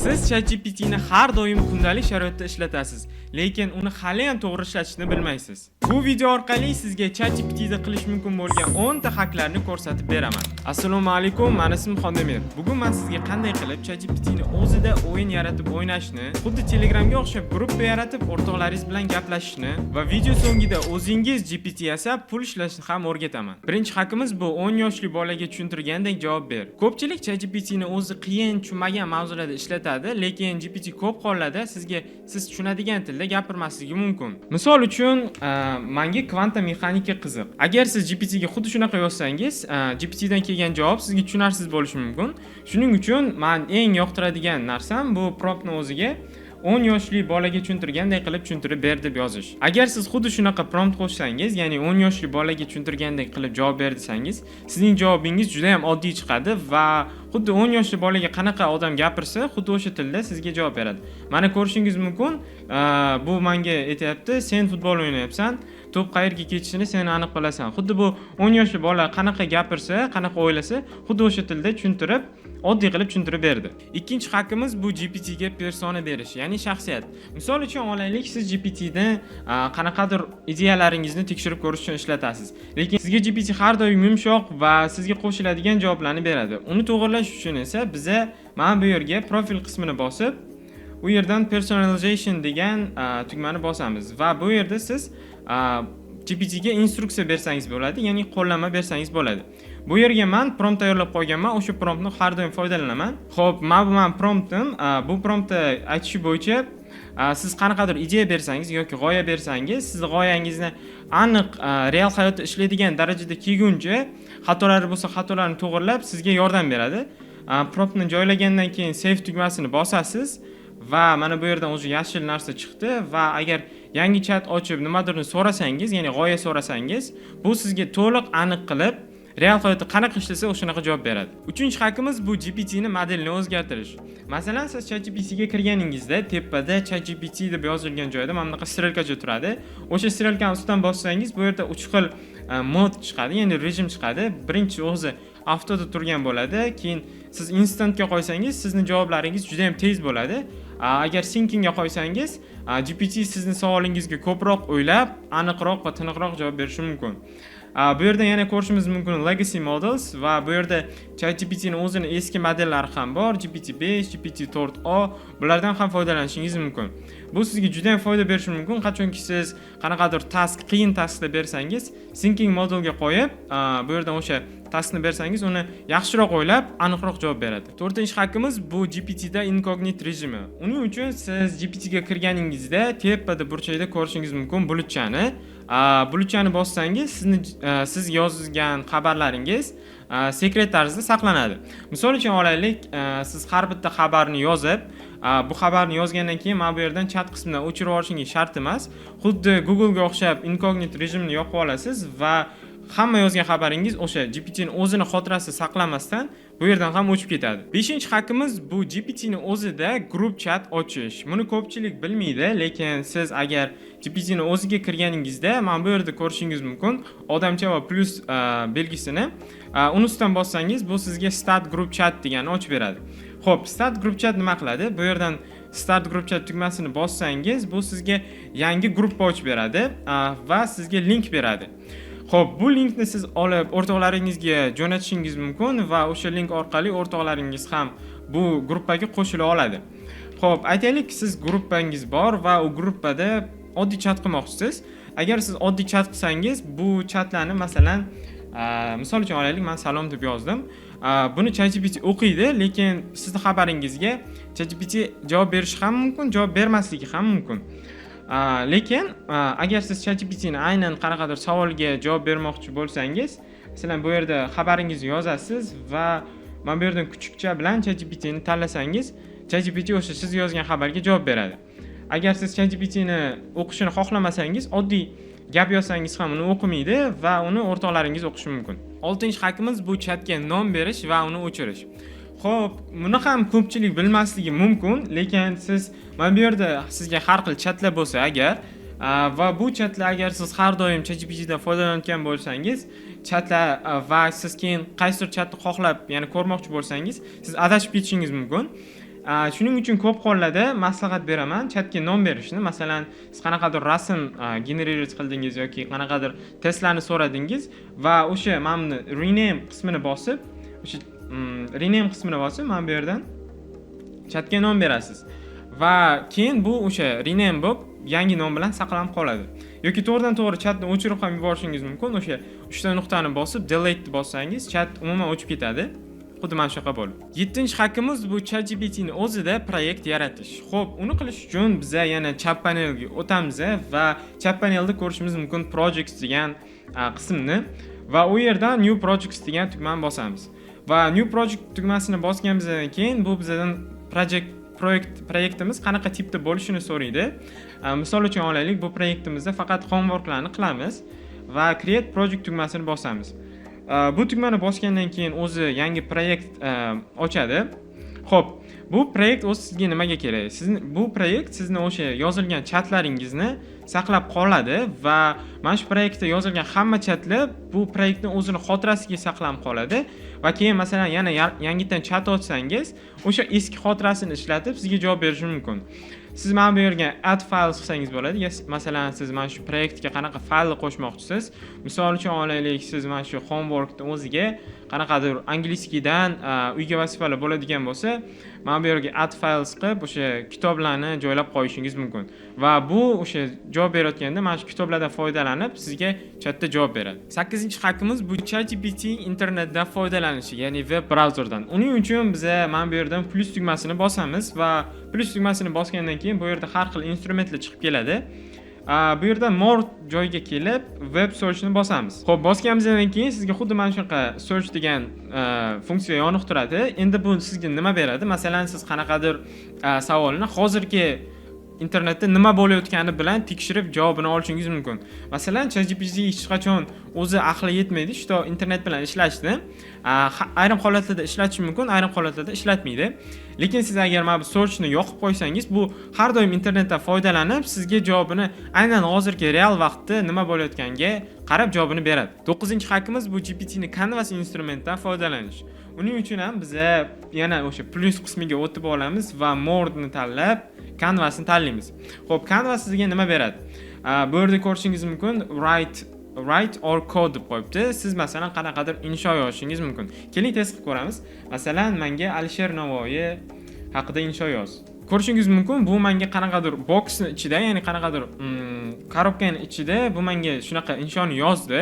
Siz ChatGPT'ni har doim kundalik sharoitda ishlatasiz, lekin uni hali ham to'g'ri ishlatishni bilmaysiz. Bu video orqali sizga ChatGPT'da qilish mumkin bo'lgan 10 ta haklarni ko'rsatib beraman. Assalomu alaykum, men ismim Xondemir. Bugun men sizga qanday qilib ChatGPT'ni o'zida o'yin yaratib o'ynashni, xuddi Telegramga o'xshab gruppa yaratib o'rtoqlaringiz bilan gaplashishni va video so'ngida o'zingiz GPT yasab pul ishlashni ham o'rgataman. Birinchi hakimiz bu 10 yoshli bolaga tushuntirgandek javob ber. Ko'pchilik ChatGPT'ni o'zi qiyin, tushunmagan mavzularda ishlatadi, lekin GPT ko'p hollarda sizga siz tushunadigan tilda gapirmasligi mumkin. Misol uchun, menga kvanta mexanika qiziq. Agar siz GPT ga xuddi shunaqa yozsangiz, GPT dan kelgan javob sizga tushunarsiz bo'lishi mumkin. Shuning uchun men eng yoqtiradigan narsam bu promptni o'ziga 10 yoshli bolaga tushuntirganday qilib tushuntirib ber deb yozish. Agar siz xuddi shunaqa prompt qo'shsangiz, ya'ni 10 yoshli bolaga tushuntirgandek qilib javob ber desangiz, sizning javobingiz juda ham oddiy chiqadi va xuddi 10 yoshli bolaga qanaqa odam gapirsa, xuddi o'sha tilda sizga javob beradi. Mana ko'rishingiz mumkin, bu menga aytayapti, sen futbol o'ynayapsan, to'p qayerga ketishini sen aniq bilasan. Xuddi bu 10 yoshli bola qanaqa gapirsa, qanaqa o'ylasa, xuddi o'sha tilda tushuntirib, oddiy qilib tushuntirib berdi. Ikkinchi haqqimiz bu GPT ga persona berish, ya'ni shaxsiyat. Misol uchun olaylik, siz GPT ni qanaqadir ideyalaringizni tekshirib ko'rish uchun ishlatasiz. Lekin sizga GPT har doim yumshoq va sizga qo'shiladigan javoblarni beradi. Uni to'g'irlash uchun esa biza mana bu yerga profil qismini bosib, u yerdan personalization degan tugmani bosamiz va bu yerda siz GPT ga instruksiya bersangiz bo'ladi, ya'ni qo'llanma bersangiz bo'ladi. Bu yerga men prompt tayyorlab qo'yganman, o'sha promptni har doim foydalanaman. Xo'p, men promptim, bu promptda aytishi bo'yicha siz qanaqadir ideya bersangiz yoki g'oya bersangiz, siz g'oyangizni aniq real hayotda ishlaydigan darajada kelguncha, xatolari bo'lsa xatolarni to'g'irlab sizga yordam beradi. Promptni joylagandan keyin save tugmasini bosasiz va mana bu yerdan o'zi yashil narsa chiqdi va agar yangi chat ochib nimadirni so'rasangiz, ya'ni g'oya so'rasangiz, bu sizga to'liq aniq qilib real hayotda qanaqa ishlasa o'shanaqa javob beradi. Uchinchi haqqimiz bu GPT ni modelini o'zgartirish. Masalan, siz ChatGPT ga kirganingizda tepada ChatGPT deb yozilgan joyda mana bunaqa strelkacha turadi. O'sha strelkani ustidan bossangiz, bu yerda 3 xil mod chiqadi, ya'ni rejim chiqadi. Birinchi o'zi avtoda turgan bo'ladi, keyin siz instantga qo'ysangiz, sizning javoblaringiz juda ham tez bo'ladi. Agar syncingga qo'ysangiz, GPT sizning savolingizga ko'proq o'ylab, aniqroq va tiniqroq javob berishi mumkin. Bu yerda yana ko'rishimiz mumkin legacy models va bu yerda ChatGPT ning o'zining eski modellari ham bor, GPT-5, GPT-4o, bulardan ham foydalanishingiz mumkin. Bu sizga juda ham foyda berishi mumkin, qachonki siz qanaqadir qiyin tasklar bersangiz, syncing modelga qo'yib, bu yerdan o'sha taskni bersangiz, uni yaxshiroq o'ylab, aniqroq javob beradi. 4-haqqimiz bu GPT da incognito rejimi. Uning uchun siz GPT ga kirganingizda tepada burchakda ko'rishingiz mumkin bulutchani. Bulutchani bossangiz, siz yozgan xabarlaringiz sekret tarzda saqlanadi. Misol uchun olaylik, siz har bitta xabarni yozib, bu xabarni yozgandan keyin mana bu yerdan chat qismidan o'chirib olishingiz shart emas. Xuddi Google ga o'xshab incognito rejimni yoqib olasiz va hamma yozgan xabaringiz o'sha GPT ning o'zini xotirasi saqlamasdan bu yerdan ham o'chib ketadi. 5-haqqimiz bu GPT ning o'zida group chat ochish. Buni ko'pchilik bilmaydi, lekin siz agar GPT ning o'ziga kirganingizda, mana bu yerda ko'rishingiz mumkin, odamcha va plus belgisini uni ustidan bossangiz, bu sizga start group chat deganni ochib beradi. Xo'p, start group chat nima qiladi? Bu yerdan start group chat tugmasini bossangiz, bu sizga yangi gruppa ochib beradi va sizga link beradi. Xo'p, bu linkni siz olib o'rtoqlaringizga jo'natishingiz mumkin va o'sha link orqali o'rtoqlaringiz ham bu gruppaga qo'shila oladi. Xo'p, aytaylik, siz gruppangiz bor va u gruppada oddiy chat qilmoqchisiz. Agar siz oddiy chat qilsangiz, bu chatlarni masalan, misol uchun olaylik, men salom deb yozdim. Buni ChatGPT o'qiydi, lekin sizning xabaringizga ChatGPT javob berishi ham mumkin, javob bermasligi ham mumkin. Lekin agar siz ChatGPT ni aynan qanaqadir savolga javob bermoqchi bo'lsangiz, masalan bu yerda xabaringizni yozasiz va mana bu yerdan kuchukcha bilan ChatGPT ni tanlasangiz, ChatGPT o'sha siz yozgan xabarga javob beradi. Agar siz ChatGPT ni o'qishini xohlamasangiz, oddiy gap yozsangiz ham uni o'qimaydi va uni o'rtoqlaringiz o'qishi mumkin. 6-haqqimiz bu chatga nom berish va uni o'chirish. Xo'p, buni ham ko'pchilik bilmasligi mumkin, lekin siz mana bu yerda sizga har xil chatlar bo'lsa agar va bu chatlar agar siz har doim ChatGPT dan foydalanayotgan bo'lsangiz, chatlar va siz keyin qaysidir chatni xohlab, ya'ni ko'rmoqchi bo'lsangiz, siz adashib ketishingiz mumkin. Shuning uchun ko'p hollarda maslahat beraman chatga nom berishni. Masalan, siz qanaqadir rasm generate qildingiz yoki qanaqadir testlarni so'radingiz va o'sha mana buni rename qismini bosib, o'sha rename qismini bosib, mana bu yerdan chatga nom berasiz. Va keyin bu o'sha rename bo'lib, yangi nom bilan saqlanib qoladi. Yoki to'g'ridan-to'g'ri chatni o'chirib ham yuborishingiz mumkin. O'sha 3 ta nuqtani bosib delete bossangiz, chat umuman o'chib ketadi. Xuddi mana shunaqa bo'ldi. 7-hakkimiz bu ChatGPT ni o'zida proyekt yaratish. Xo'p, uni qilish uchun biz yana chat panelga o'tamiz va chat panelda ko'rishimiz mumkin projects degan qismni va u yerdan new projects degan tugmani bosamiz. Va new project tugmasini bosganimizdan keyin bu bizdan proyektimiz qanaqa tipda bo'lishini so'raydi. Misol uchun olaylik, bu proyektimizda faqat homeworklarni qilamiz va create project tugmasini bosamiz. Bu tugmani bosgandan keyin o'zi yangi proyekt ochadi. Xo'p, bu proyekt o'zi sizga nimaga kerak? Bu proyekt sizni o'sha yozilgan chatlaringizni saqlab qoladi va mana shu proyektda yozilgan hamma chatlar bu proyektning o'zini xotirasiga saqlanib qoladi va keyin masalan yana yangidan chat ochsangiz, o'sha eski xotirasini ishlatib sizga javob berishi mumkin. Siz mana bu yerga add files qilsangiz bo'ladi. Masalan, siz mana shu proyektga qanaqa faylni qo'shmoqchisiz? Misol uchun olaylik, siz mana shu homeworkning o'ziga qanaqadir angliskidan uyga vazifalar bo'ladigan bo'lsa, mana bu yerga add files qilib o'sha kitoblarni joylab qo'yishingiz mumkin. Va bu o'sha javob berayotganda mana shu kitoblardan foydalanib sizga chatda javob beradi. 8-hakkimiz bu ChatGPT internetdan foydalanishi, ya'ni web brauzerdan. Uning uchun biz mana bu yerdan plus tugmasini bosamiz va plus tugmasini bosgandan keyin bu yerda har xil instrumentlar chiqib keladi. Bu yerda more joyga kelib web search ni bosamiz. Xo'p, bosganimizdan keyin sizga xuddi mana shunaqa search degan funksiya yoniq turadi. Endi bu sizga nima beradi? Masalan, siz qanaqadir savolni hozirgi internetda nima bo'layotgani bilan tekshirib javobini olishingiz mumkin. Masalan, ChatGPT hech qachon o'zi aqli yetmaydi, shu internet bilan ishlashni. Ayrim holatlarda ishlatish mumkin, ayrim holatlarda ishlatmaydi. Lekin siz agar mana bu searchni yoqib qo'ysangiz, bu har doim internetdan foydalanib sizga javobini aynan hozirgi real vaqtda nima bo'layotganiga qarab javobini beradi. 9-hakkimiz bu GPT ni Canvas instrumentdan foydalanish. Uning uchun ham biz yana o'sha plus qismiga o'tib olamiz va more ni tanlab Canvasni tanlaymiz. Xo'p, Canvas sizga nima beradi? Bu yerda ko'rishingiz mumkin write or code deb qo'yibdi. Siz masalan qanaqadir insho yozishingiz mumkin. Keling test qilib ko'ramiz. Masalan, menga Alisher Navoiy haqida insho yoz. Ko'rishingiz mumkin, bu menga qanaqadir boksning ichida, ya'ni qanaqadir korobkaning ichida bu menga shunaqa inshoni yozdi.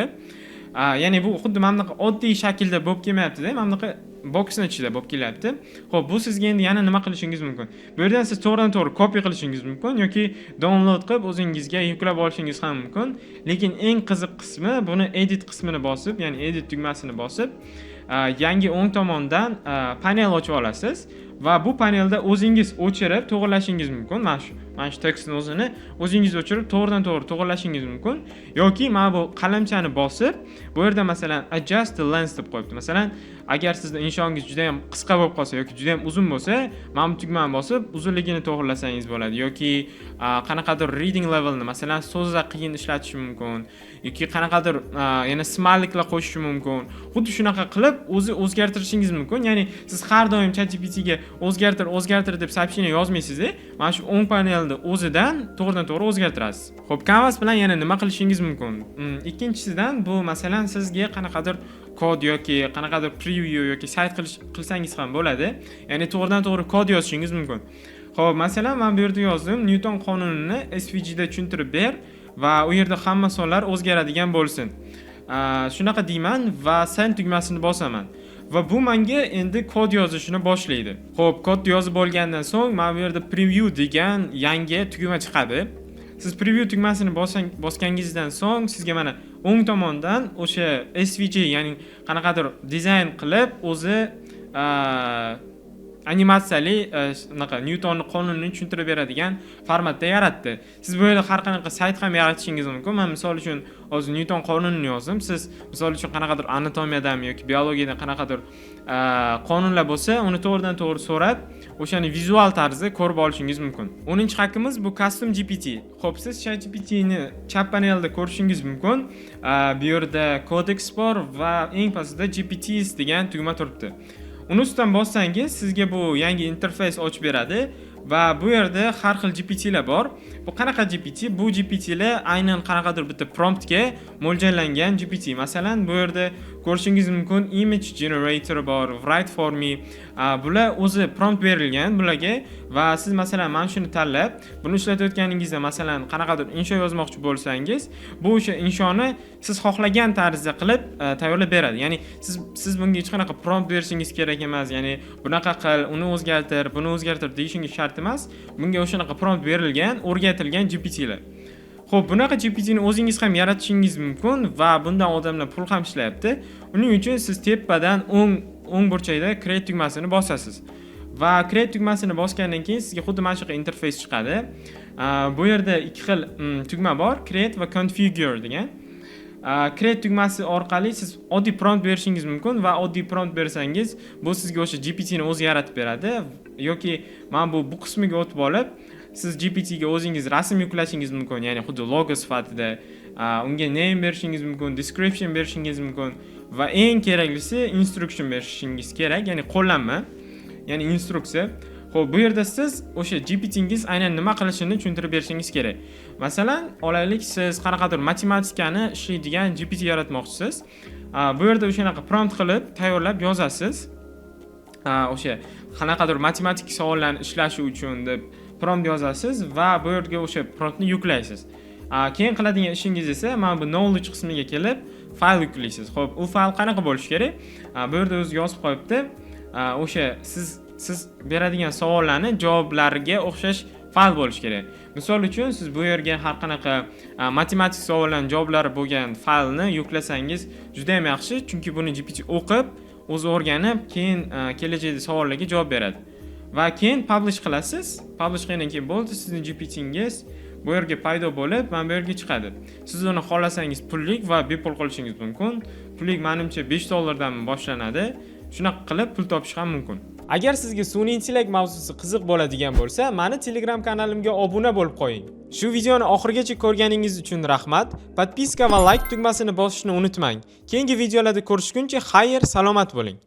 Ya'ni bu xuddi mana bunaqa oddiy shaklda bo'lib kelmayapti-da, mana bunaqa boksning ichida bo'lib kelyapti. Xo'p, bu sizga endi yana nima qilishingiz mumkin? Bu yerdan siz to'g'ridan-to'g'ri copy qilishingiz mumkin yoki download qilib o'zingizga yuklab olishingiz ham mumkin. Lekin eng qiziq qismi buni edit qismini bosib, ya'ni edit tugmasini bosib, yangi o'ng tomondan panel ochib olasiz va bu panelda o'zingiz o'chirib to'g'rilashingiz mumkin. Mana shu tekstni o'zini o'zingiz o'chirib to'g'ridan-to'g'ri to'g'rilashingiz mumkin yoki mana bu qalamchani bosib, bu yerda masalan adjust the length deb qo'yibdi. Masalan, agar sizning inshongiz juda ham qisqa bo'lib qolsa yoki juda ham uzun bo'lsa, mana bu tugmani bosib uzunligini to'g'rilasangiz bo'ladi yoki qanaqadir reading levelni, masalan, so'zlar qiyin ishlatish mumkin yoki qanaqadir yana smayliklar qo'shish mumkin. Xuddi shunaqa qilib o'zgartirishingiz mumkin. Ya'ni siz har doim ChatGPT ga o'zgartir deb soобщение yozmaysiz-da, mana shu o'ng panelda o'zidan to'g'ridan-to'g'ri o'zgartirasiz. Xo'p, Canvas bilan yana nima qilishingiz mumkin? Ikkinchisidan bu masalan sizga qanaqadir kod yoki qanaqadir preview yoki sayt qilsangiz ham bo'ladi. Ya'ni to'g'ridan-to'g'ri kod yozishingiz mumkin. Xo'p, masalan, men bu yerda yozdim, Newton qonunini SVG da tushuntirib ber va u yerda hamma sonlar o'zgaradigan bo'lsin. Shunaqa deyman va send tugmasini bosaman. Va bu menga endi kod yozishni boshlaydi. Xo'p, kod yozib bo'lgandan so'ng mana bu yerda preview degan yangi tugma chiqadi. Siz preview tugmasini bosganingizdan so'ng sizga mana o'ng tomondan o'sha SVG, ya'ni qanaqadir dizayn qilib o'zi animatsiyali Newtonning qonunini tushuntirib beradigan formatda yaratdi. Siz bu yerda har qanaqa sayt ham yaratishingiz mumkin. Men misol uchun hozir Newton qonunini yozdim. Siz misol uchun qanaqadir anatomiyadan yoki biologiyadan qanaqadir qonunlar bo'lsa, uni to'g'ridan-to'g'ri so'rab, o'shani vizual tarzda ko'rib olishingiz mumkin. 10-hakkimiz bu custom GPT. Xo'p, siz ChatGPT ni chap panelda ko'rishingiz mumkin. Bu yerda Codex bor va eng pastda GPTs degan tugma turibdi. Uni ustidan bossangiz, sizga bu yangi interfays ochib beradi va bu yerda har xil GPT'lar bor. Bu qanaqa GPT? Bu GPT'lar aynan qanaqadir bitta promptga mo'ljallangan GPT. Masalan, bu yerda ko'rishingiz mumkin image generator bor, write for me. Bular o'zi prompt berilgan bularga va siz masalan mana shuni tanlab, buni ishlatayotganingizda masalan qanaqadir insho yozmoqchi bo'lsangiz, bu o'sha inshoni siz xohlagan tarzda qilib tayyorlab beradi. Ya'ni siz bunga hech qanaqa prompt berishingiz kerak emas. Ya'ni bunaqa qil, uni o'zgartir, buni o'zgartir deyishingiz shart emas. Bunga o'shanaqa prompt berilgan, o'rgatilgan GPT'lar. Xo'p, bunaqa GPT'ni o'zingiz ham yaratishingiz mumkin va bundan odamlar pul ham ishlayapti. Uning uchun siz tepadan o'ng burchakda create tugmasini bosasiz. Va create tugmasini bosgandan keyin sizga xuddi mana shunaqa interfays chiqadi. Bu yerda ikki xil tugma bor, create va configure degan. Create tugmasi orqali siz oddiy prompt berishingiz mumkin va oddiy prompt bersangiz, bu sizga o'sha GPTni o'zi yaratib beradi yoki men bu qismiga o'tib olib, siz GPTga o'zingiz rasm yuklashingiz mumkin, ya'ni xuddi logo sifatida, unga name berishingiz mumkin, description berishingiz mumkin va eng keraklisi instruction berishingiz kerak, ya'ni qo'llanma, ya'ni instruksiya. Xo'p, bu yerda siz o'sha GPTingiz aynan nima qilishini tushuntirib berishingiz kerak. Masalan, olaylik, siz qanaqadir matematikani ishlaydigan GPT yaratmoqchisiz. Bu yerda o'shanaqa prompt qilib tayyorlab yozasiz. O'sha qanaqadir matematik savollarni ishlashi uchun deb prompt yozasiz va bu yerga o'sha promptni yuklaysiz. Keyin qiladigan ishingiz esa mana bu knowledge qismiga kelib fayl yuklaysiz. Xo'p, u fayl qanaqa bo'lishi kerak? Bu yerda o'zi yozib qo'yibdi. O'sha siz beradigan savollarning javoblariga o'xshash fayl bo'lishi kerak. Misol uchun siz bu yerga har qanaqa matematik savollarning javoblari bo'lgan faylni yuklasangiz juda ham yaxshi, chunki buni GPT o'qib, o'zi o'rganib, keyin kelajakda savollarga javob beradi. Va keyin publish qilasiz. Publish qilgandan keyin bo'ldi, sizning GPTingiz bu yerga paydo bo'lib, mana bu yerga chiqadi. Siz uni xohlasangiz pullik va bepul qilishingiz mumkin. Pullik menimcha $5 dan boshlanadi. Shunaqa qilib pul topish ham mumkin. Agar sizga sun'iy intellekt mavzusi qiziq bo'ladigan bo'lsa, meni Telegram kanalimga obuna bo'lib qo'ying. Shu videoni oxirigacha ko'rganingiz uchun rahmat. Podpiska va like tugmasini bosishni unutmang. Keyingi videolarda ko'rishguncha xayr, salomat bo'ling.